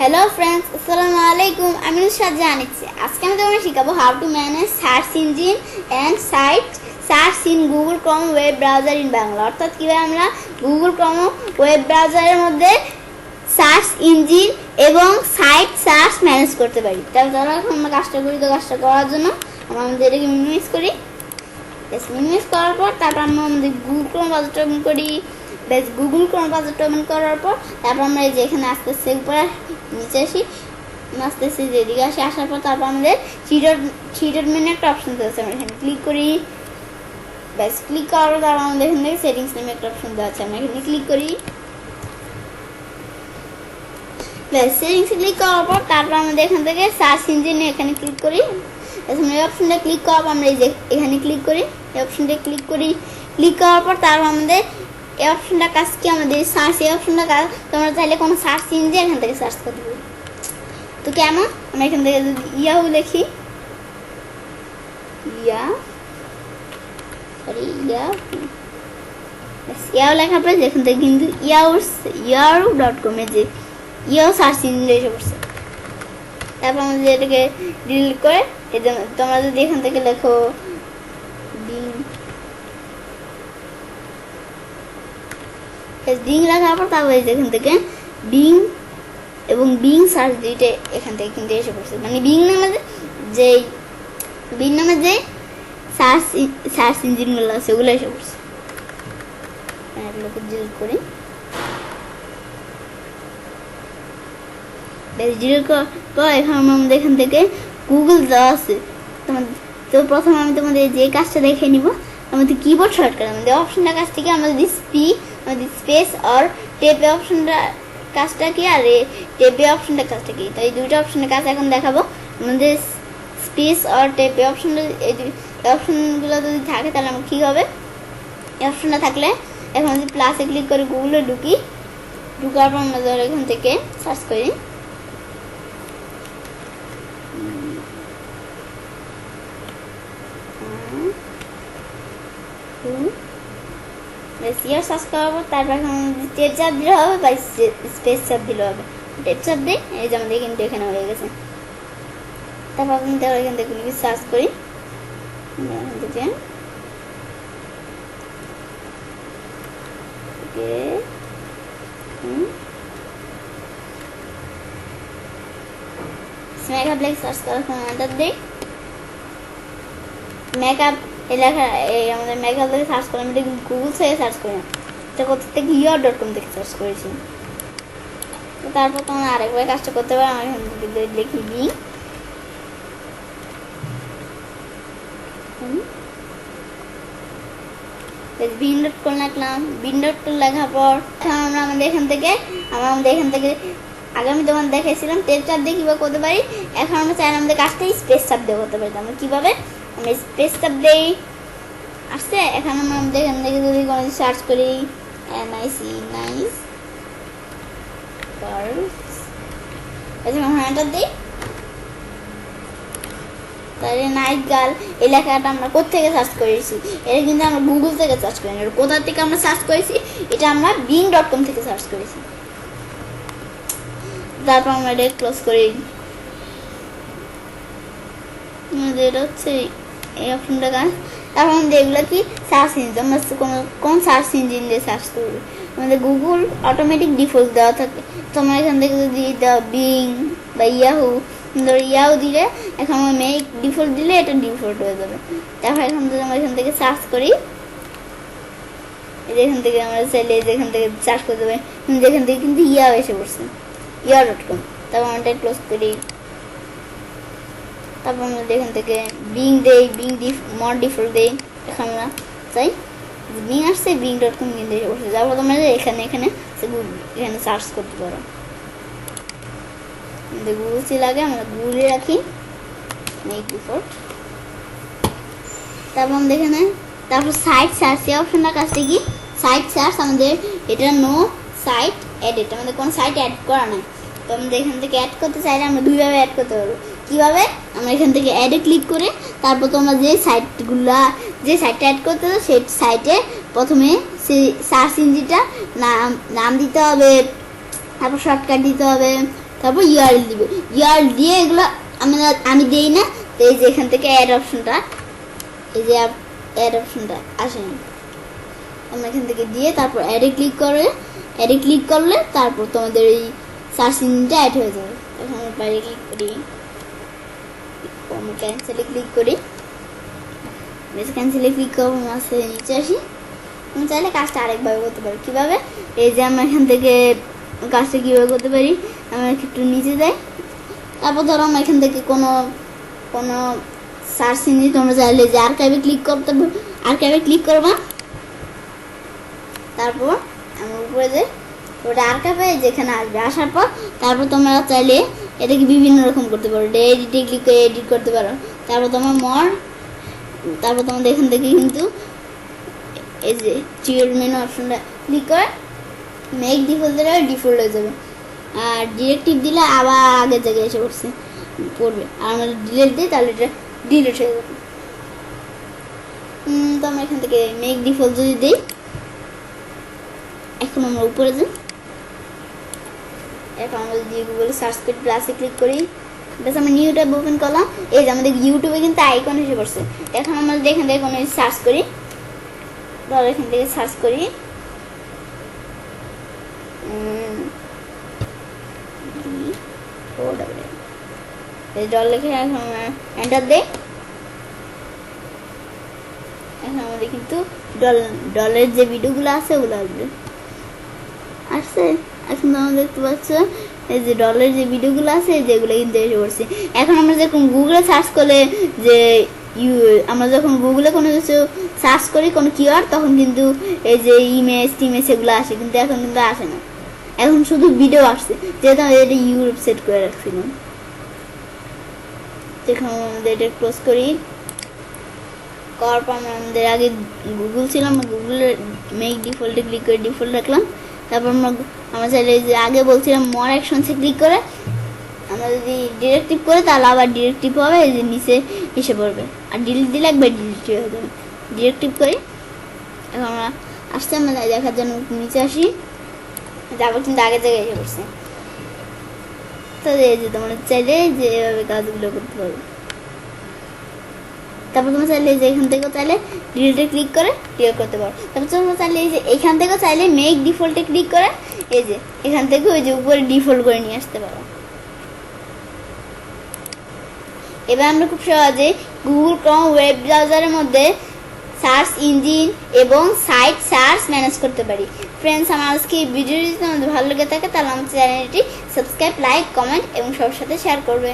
Hello friends, Assalamualaikum. I'm Nushat Icche. আজকে আমি তোমাদের শেখাবো how to manage search engine and site search in Google Chrome web browser in Bangla. অর্থাৎ কিভাবে আমরা Google Chrome web browser এর মধ্যে সার্চ ইঞ্জিন এবং সাইট সার্চ ম্যানেজ করতে পারি। তাহলে এখন আমরা কাজটা করি। তো কাজটা করার জন্য আমরা আমাদের এটাকে মিনিমাইজ করি। মিনিমাইজ করার পর তারপর আমরা আমাদের Google Chrome ব্রাউজারটা ওপেন করি। গুগল ক্রোম ব্রাউজারটা ওপেন করার পর তারপর আমরা এই যে এখানে আস্তে আস্তে উপরে নিচে আসি, আস্তে আস্তে যেদিকে আসি, আসার পর তারপর আমাদের থ্রি ডট মেনু একটা অপশন দেওয়া আছে, আমরা এখানে ক্লিক করি। ব্যাস ক্লিক করার পর তারপর আমাদের এখান থেকে সেটিংস নামে একটা অপশন দেওয়া আছে, আমরা এখানে ক্লিক করি। ব্যাস সেটিংসে ক্লিক করার পর তারপর আমাদের এখান থেকে সার্চ ইঞ্জিনে এখানে ক্লিক করি। এই অপশনটা ক্লিক করার পর আমরা এই যে এখানে ক্লিক করি, এই অপশনটা ক্লিক করি। ক্লিক করার পর তারপর আমাদের এই অপশনটা কাজ কি, আমাদের সার্চ এই অপশনটা কাজ। তোমরা চাইলে কোনো সার্চ ইঞ্জিন এখান থেকে সার্চ করতে পারো। তো কেমন, আমরা এখান থেকে যদি ইয়াহু লিখি, ইয়াহু লেখার পরে এখান থেকে কিন্তু ইয়াহু.com এ যে ইয়াহু সার্চ ইঞ্জিন এসে পড়ছে। তারপর আমাদের এটাকে ডিলিট করে এই জন্য তোমরা যদি এখান থেকে লেখো বিং রাখার পর তারপর এখান থেকে বিং এবং বিং সার্চ দুইটা এখান থেকে কিন্তু এসে পড়ছে, মানে বিং নামে যে সার্চ ইঞ্জিনগুলো আছে ওগুলো এসে পড়ছে। এগুলোকে ডিলিট করি। ডিলিট করার পর এখন আমাদের এখান থেকে গুগল দেওয়া আছে। তো প্রথমে আমি তোমাদের যে কাজটা দেখে নিব, আমাদের কিবোর্ড শর্টকাট আমাদের অপশনটা কাজ থেকে আমরা যদি স্পেস আর টেপে অপশনটা কাজটা কি আর টেপে অপশনটা কাজটা কি, তো এই দুইটা অপশনের কাজ এখন দেখাবো। আমাদের স্পেস আর টেপে অপশনটা এই অপশনগুলো যদি থাকে তাহলে আমার কী হবে, এই অপশনটা থাকলে এখন যদি প্লাসে ক্লিক করে গুগলে ঢুকার পর আমরা ধর এখান থেকে সার্চ করি সার্চ করার পর তারপর এখন টেপ চাপ দিলে হবে বা স্পেস চাপ দিলে হবে। টেপ চাপ দিই, এই যে আমাদের কিন্তু এখানে হয়ে গেছে। তারপর কিন্তু এখান থেকে সার্চ করি, এখান থেকে মেকআপ লেখা সার্চ করার সময় এন্টার দিই। মেকআপ এলাকা আমাদের মেকআপ থেকে সার্চ করে, আমি গুগল থেকে সার্চ করি না, এটা কোথা থেকে ইয়ার.com থেকে সার্চ করেছি। তো তারপর তোমরা আরেকবার কাজটা করতে পারো, আমি এখান থেকে লিখি বিং.com লিখলাম। বিং.com লেখার পর আমরা আমাদের এখান থেকে আগে আমি তোমাদের দেখাইছিলাম টেপ চাপ দিয়ে কীভাবে করতে পারি। এখন আমরা চাই আমাদের কাজটা স্পেস চাপ দিয়ে করতে পারি। আমরা কীভাবে, আমরা স্পেস চাপ দিই আসছে। এখন আমরা আমাদের এখান থেকে যদি কোনো সার্চ করি নাইস গার্লস দিই, তাহলে নাইট গার্ল এই লেখাটা আমরা কোথেকে সার্চ করেছি, এটা কিন্তু আমরা গুগল থেকে সার্চ করি না। কোথা থেকে আমরা সার্চ করেছি, এটা আমরা বিং.com থেকে সার্চ করেছি। তারপর আমরা এটা ক্লোজ করি। এটা হচ্ছে এই অপশনটা কাজ। তারপর আমাদের এগুলো কি সার্চ ইঞ্জিন, আমরা কোন সার্চ ইঞ্জিন দিয়ে সার্চ করবো, আমাদের গুগল অটোমেটিক ডিফল্ট দেওয়া থাকে। তোমরা এখান থেকে যদি দাও বিং বা ইয়াহু দিলে এখন আমরা মেক ডিফল্ট দিলে এটা ডিফল্ট হয়ে যাবে। তারপর এখন যদি আমরা এখান থেকে সার্চ করি, এখান থেকে আমরা চাইলে যেখান থেকে সার্চ করতে পারি, যেখান থেকে কিন্তু ইয়াহু এসে পড়ছে, ইয়ার.com। তারপর আমরা এটা ক্লোজ করি। তারপর আমরা এখান থেকে বিং দেই, মড ডিফল্ট দেই। এখন আমরা চাই বিং আসছে, বিং.com কিন্তু এসে পড়ছে। তারপর তোমরা এখানে সার্চ করতে পারো। গুগল সি লাগে, আমরা গুগলে রাখি মেক ডিফল্ট। তারপর আমাদের এখানে তারপর সাইট সার্চ এই অপশনটা কাজটা কি, সাইট সার্চ আমাদের এটা নো সাইট এডিট, আমাদের কোনো সাইট অ্যাড করা নাই। তো আমাদের এখান থেকে অ্যাড করতে চাইলে আমরা দুইভাবে অ্যাড করতে পারবো। কীভাবে, আমরা এখান থেকে অ্যাডে ক্লিক করে তারপর তোমরা যে সাইটটা অ্যাড করতে হবে সেই সাইটে প্রথমে সেই সার্চ ইঞ্জিনটা নাম দিতে হবে, তারপর শর্টকাট দিতে হবে, তারপর ইউআরএল দিব, ইউআরএল দিয়ে এগুলো আমি দেই না। তো এই যে এখান থেকে অ্যাড অপশনটা, এই যে অ্যাড অপশনটা আসে, আমরা এখান থেকে দিয়ে তারপর অ্যাডে ক্লিক করলে তারপর তোমাদের এই সার্চ ইঞ্জিনটা অ্যাড হয়ে যাবে। এখন আমরা বাইরে ক্লিক করি, আমরা ক্যান্সেলে ক্লিক করি, ক্যান্সেলে ক্লিক করবো, মাসে নিচে আসি। আমি চাইলে কাজটা আরেকভাবে করতে পারি। কীভাবে? এই যে আমরা এখান থেকে কাজটা কীভাবে করতে পারি, আমরা একটু নিচে যাই, তারপর ধরো আমরা এখান থেকে কোনো সার্চ ইঞ্জিন তোমরা চাইলে যে আর্কাইভে ক্লিক করতে, আর্কাইভে ক্লিক করবা, তারপর আমরা উপরে যাই, ওটা আর্কাইভে যেখানে আসবে, আসার পর তারপর তোমরা চাইলে এটাকে বিভিন্ন রকম করতে পারো। এডিটে ক্লিক করে এডিট করতে পারো। তারপর তোমার তারপর তোমাদের এখান থেকে কিন্তু এই যে চিওর মেনু অপশনটা ক্লিক করে মেক ডিফল্ট দিলে ডিফল্ট হয়ে যাবে, আর ডিরেক্টিভ দিলে আবার আগের জায়গায় এসে পড়বে। আর আমরা ডিলেট দিই তাহলে এটা ডিলেট হয়ে যাবে। তো আমরা এখান থেকে মেক ডিফল্ট যদি দিই, এখন আমরা উপরে যাই, এখন আমরা যদি গুগলে সার্চ করি, প্লাসে ক্লিক করি, বেশ আমরা নিউ ট্যাব ওপেন করলাম। এই যে আমাদের ইউটিউবে কিন্তু আইকন এসে পড়ছে। এখন আমরা এখান থেকে কোনো সার্চ করি, ধরো এখান থেকে সার্চ করি ডল লিখে এখন এন্টার দেই। এখন আমাদের কিন্তু ডলের যে ভিডিওগুলো আছে ওগুলো আসছে। এখন তোমরা দেখতে পাচ্ছ এই যে ডলের যে ভিডিওগুলো আছে যেগুলো কিন্তু এসে পড়ছে। এখন আমরা যখন গুগলে সার্চ করলে যে আমরা যখন গুগলে কোনো কিছু সার্চ করি কোনো কিওয়ার্ড, তখন কিন্তু এই যে ইমেজ টিমেজ এগুলো আসে, কিন্তু এখন কিন্তু আসে না, এখন শুধু ভিডিও আসছে, যেহেতু আমি এটা ইউটিউব সেট করে রাখছিলাম। এখন আমাদের এটা ক্লোজ করি, করার পর আমাদের আগে গুগল ছিল, আমরা গুগলের মেক ডিফল্টে ক্লিক করে ডিফল্ট রাখলাম। তারপর আমরা চাইলে যে আগে বলছিলাম মোর অ্যাকশনসে ক্লিক করে আমরা যদি ডিরেক্টিভ করে তাহলে আবার ডিরেক্টিভ হবে, এই যে নিচে এসে পড়বে, আর ডিলিট দিলে একবার ডিলিট হয়ে যাবে। ডিরেক্টিভ করি, এখন আমরা আসতে আমরা দেখার জন্য নিচে আসি, তারপর কিন্তু আগের জায়গায় এসে পড়ছে। তো এই যে তোমরা চাইলে যে এভাবে কাজগুলো করতে পারবে। তারপর তোমরা চাইলে যে এখান থেকেও চাইলে ডিলিটে ক্লিক করে ক্লিয়ার করতে পারো। তারপর তোমরা চাইলে এই যে এখান থেকেও চাইলে মেক ডিফল্টে ক্লিক করে এই যে এখান থেকে ওই যে উপরে ডিফল্ট করে নিয়ে আসতে পারো। এবার আমরা খুব সহজে গুগল ক্রোম ওয়েব ব্রাউজারের মধ্যে সার্চ ইঞ্জিন এবং সাইট সার্চ ম্যানেজ করতে পারি। ফ্রেন্ডস, আমার আজকে এই ভিডিওটি যদি তোমাদের ভালো লেগে থাকে তাহলে আমার চ্যানেলটি সাবস্ক্রাইব, লাইক, কমেন্ট এবং সবার সাথে শেয়ার করবে।